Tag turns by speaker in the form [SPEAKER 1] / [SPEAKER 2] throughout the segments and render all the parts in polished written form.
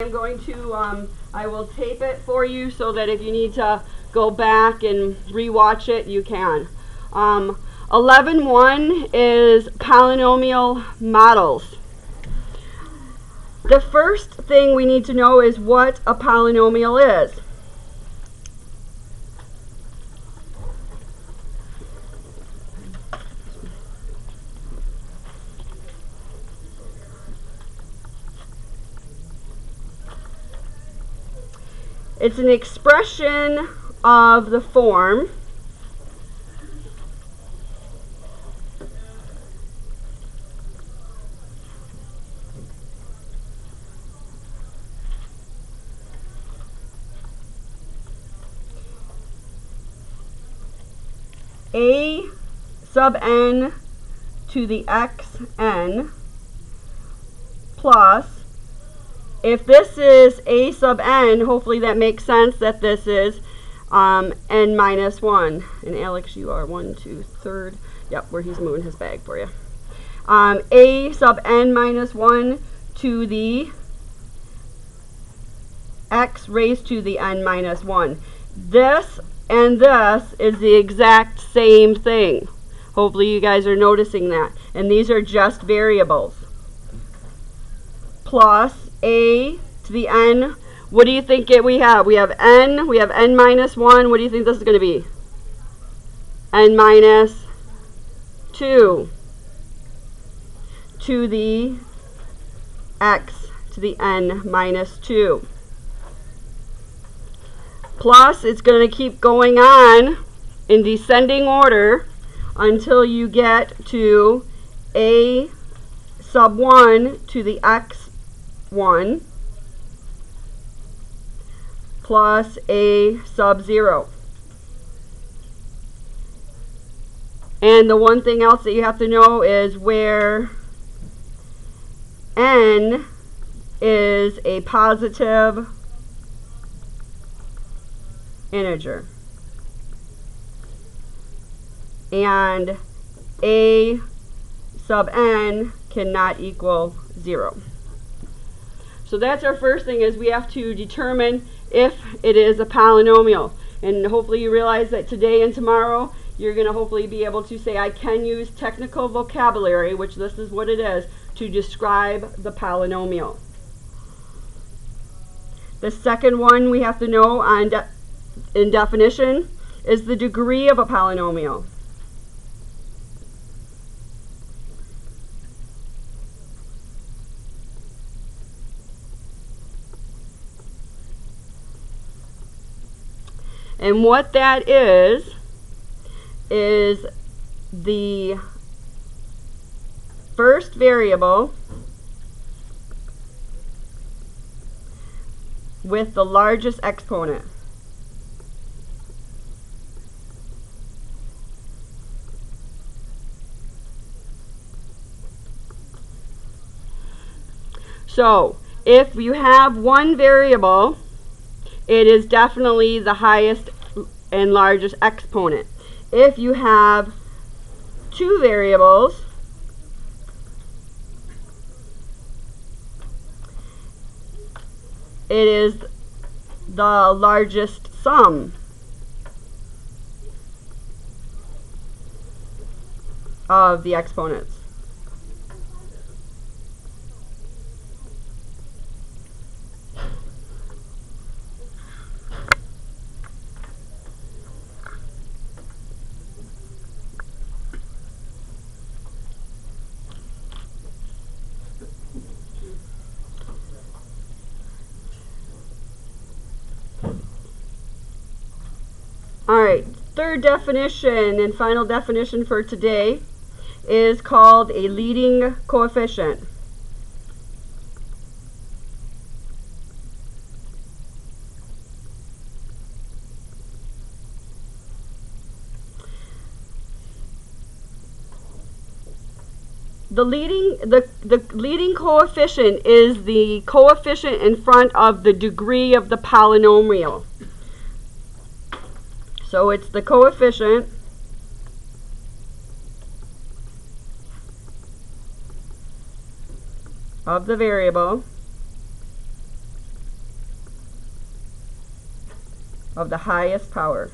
[SPEAKER 1] I'm going to, I will tape it for you so that if you need to go back and rewatch it, you can. 11.1 is polynomial models. The first thing we need to know is what a polynomial is. It's an expression of the form a sub n to the xn plus, if this is a sub n, hopefully that makes sense that this is n minus 1. And Alex, you are 1, 2, 3rd. Yep, where he's moving his bag for you. A sub n minus 1 to the x raised to the n minus 1. This and this is the exact same thing. Hopefully you guys are noticing that. And these are just variables. Plus a to the n. What do you think we have? We have n minus 1. What do you think this is going to be? N minus 2 to the x to the n minus 2. Plus, it's going to keep going on in descending order until you get to a sub 1 to the x1 plus a sub 0. And the one thing else that you have to know is where n is a positive integer and a sub n cannot equal 0. So that's our first thing, is we have to determine if it is a polynomial. And hopefully you realize that today and tomorrow you're going to hopefully be able to say, I can use technical vocabulary, which this is what it is, to describe the polynomial. The second one we have to know in definition is the degree of a polynomial. And what that is the first variable with the largest exponent. So, if you have one variable, it is definitely the highest and largest exponent. If you have two variables, it is the largest sum of the exponents. Alright, third definition and final definition for today is called a leading coefficient. The leading coefficient is the coefficient in front of the degree of the polynomial. So it's the coefficient of the variable of the highest power.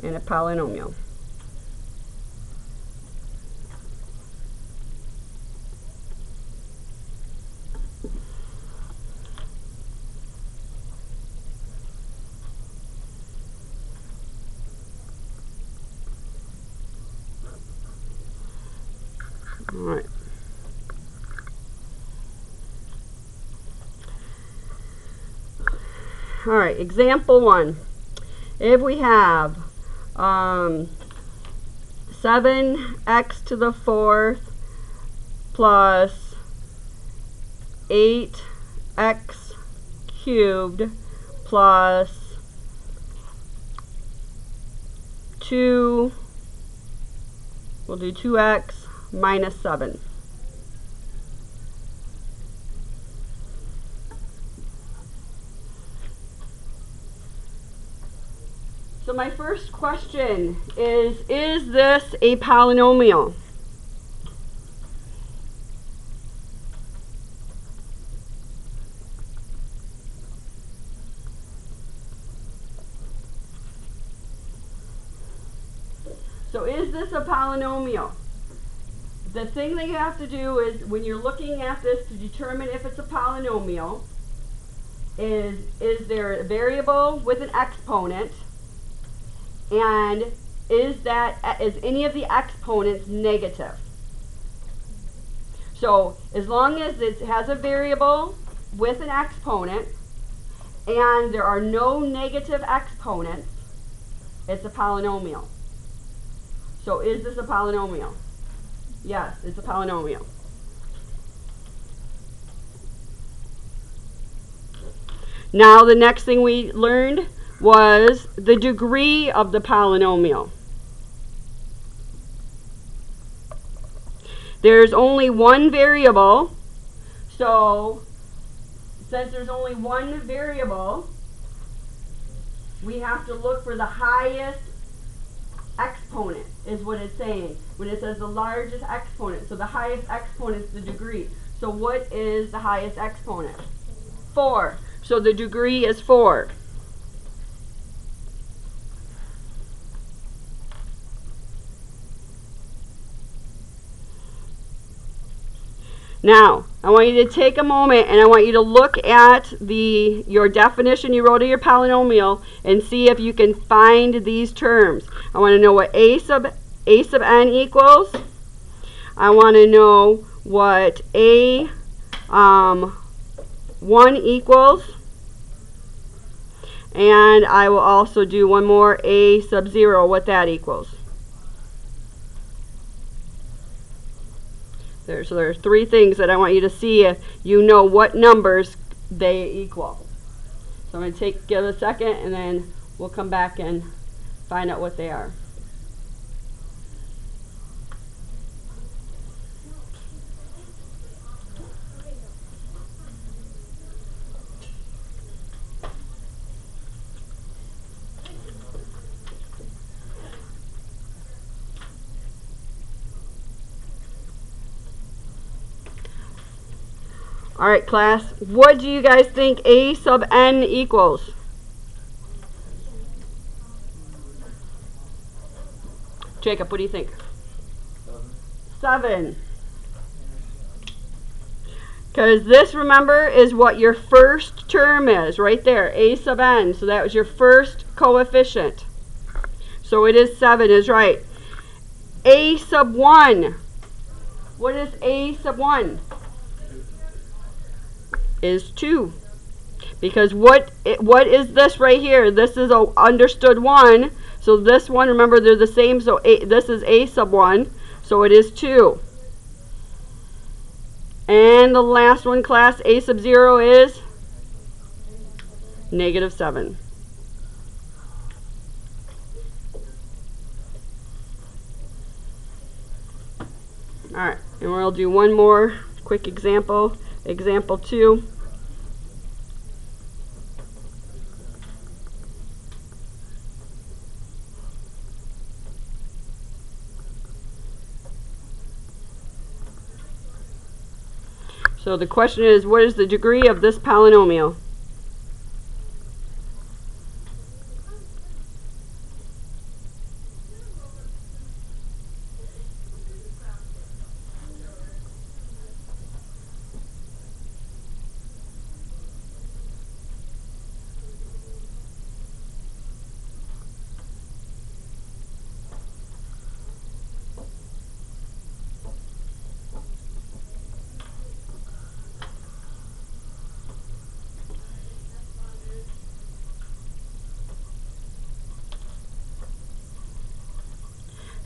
[SPEAKER 1] In a polynomial. All right. All right, example 1. If we have 7x to the 4th plus 8x cubed plus 2, we'll do 2x minus 7. So my first question is this a polynomial? So is this a polynomial? The thing that you have to do is, when you're looking at this to determine if it's a polynomial, is there a variable with an exponent? And is any of the exponents negative? So as long as it has a variable with an exponent and there are no negative exponents, it's a polynomial. So is this a polynomial? Yes, it's a polynomial. Now the next thing we learned was the degree of the polynomial. There's only one variable, so since there's only one variable, we have to look for the highest exponent, is what it's saying when it says the largest exponent. So the highest exponent is the degree. So what is the highest exponent? 4. So the degree is 4. Now, I want you to take a moment and I want you to look at your definition you wrote of your polynomial and see if you can find these terms. I want to know what a sub n equals. I want to know what a 1 equals. And I will also do one more, a sub 0, what that equals. So there are 3 things that I want you to see if you know what numbers they equal. So I'm going to give a second and then we'll come back and find out what they are. All right, class, what do you guys think a sub n equals? Jacob, what do you think? 7. Because this, remember, is what your first term is, right there, a sub n. So that was your first coefficient. So it is 7 is right. A sub 1. What is a sub 1? Is 2. Because what is this right here? This is a understood 1. So this one, remember, they're the same. So this is a sub 1. So it is 2. And the last one, class, a sub 0 is negative 7. All right, and we'll do one more quick example. Example 2. So the question is, what is the degree of this polynomial?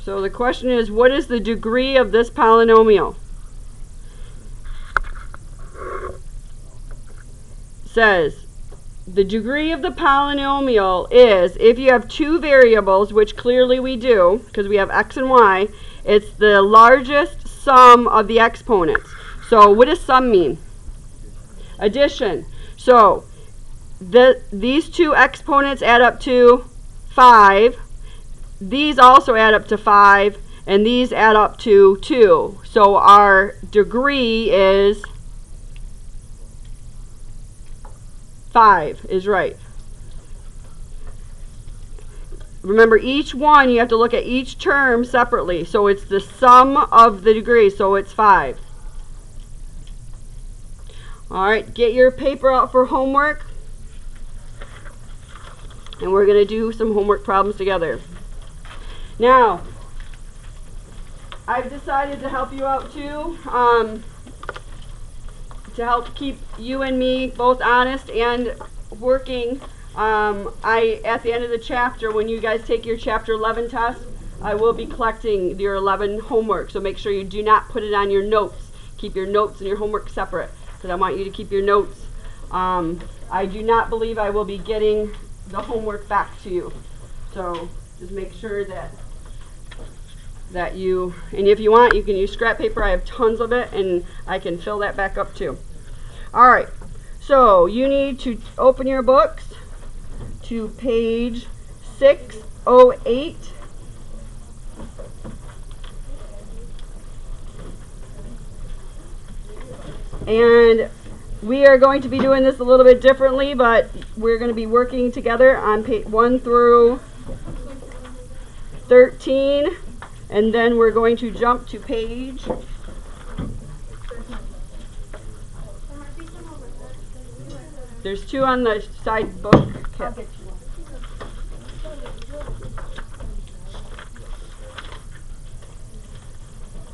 [SPEAKER 1] So the question is, what is the degree of this polynomial? Says, the degree of the polynomial is, if you have two variables, which clearly we do, because we have x and y, it's the largest sum of the exponents. So what does sum mean? Addition. So these two exponents add up to 5. These also add up to 5, and these add up to 2. So our degree is 5 is right. Remember, each one, you have to look at each term separately. So it's the sum of the degree, so it's 5. All right, get your paper out for homework. And we're going to do some homework problems together. Now, I've decided to help you out too, to help keep you and me both honest and working. At the end of the chapter, when you guys take your chapter 11 test, I will be collecting your 11 homework. So make sure you do not put it on your notes. Keep your notes and your homework separate, because I want you to keep your notes. I do not believe I will be getting the homework back to you. So just make sure that you, and if you want, you can use scrap paper. I have tons of it, and I can fill that back up too. All right, so you need to open your books to page 608. And we are going to be doing this a little bit differently, but we're going to be working together on page 1 through 13. And then we're going to jump to page there's 2 on the side book.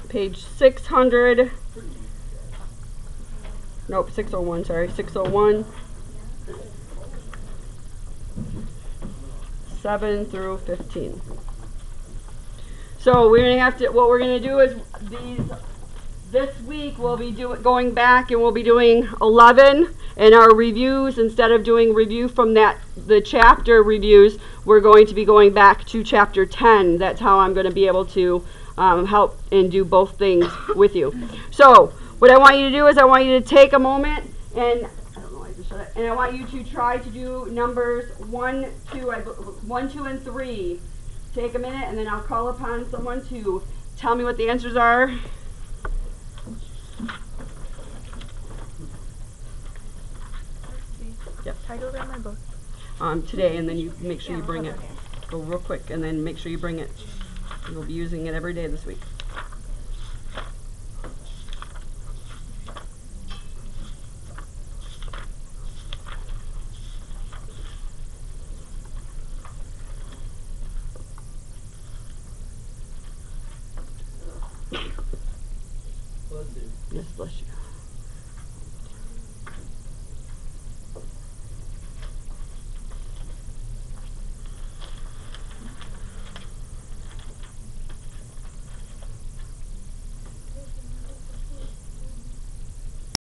[SPEAKER 1] Page 600. Nope, 601, sorry. 601. 7 through 15. So we're going to have to, what we're going to do is this week we'll be going back and we'll be doing 11 in our reviews. Instead of doing review from the chapter reviews, we're going to be going back to chapter 10. That's how I'm going to be able to help and do both things with you. So what I want you to do is I want you to take a moment and I want you to try to do numbers 1, 2, and 3. Take a minute, and then I'll call upon someone to tell me what the answers are. Yep.
[SPEAKER 2] Titles are my book.
[SPEAKER 1] Today, and then you make sure you bring it. Go real quick, and then make sure you bring it. You'll be using it every day this week. Yes, bless you.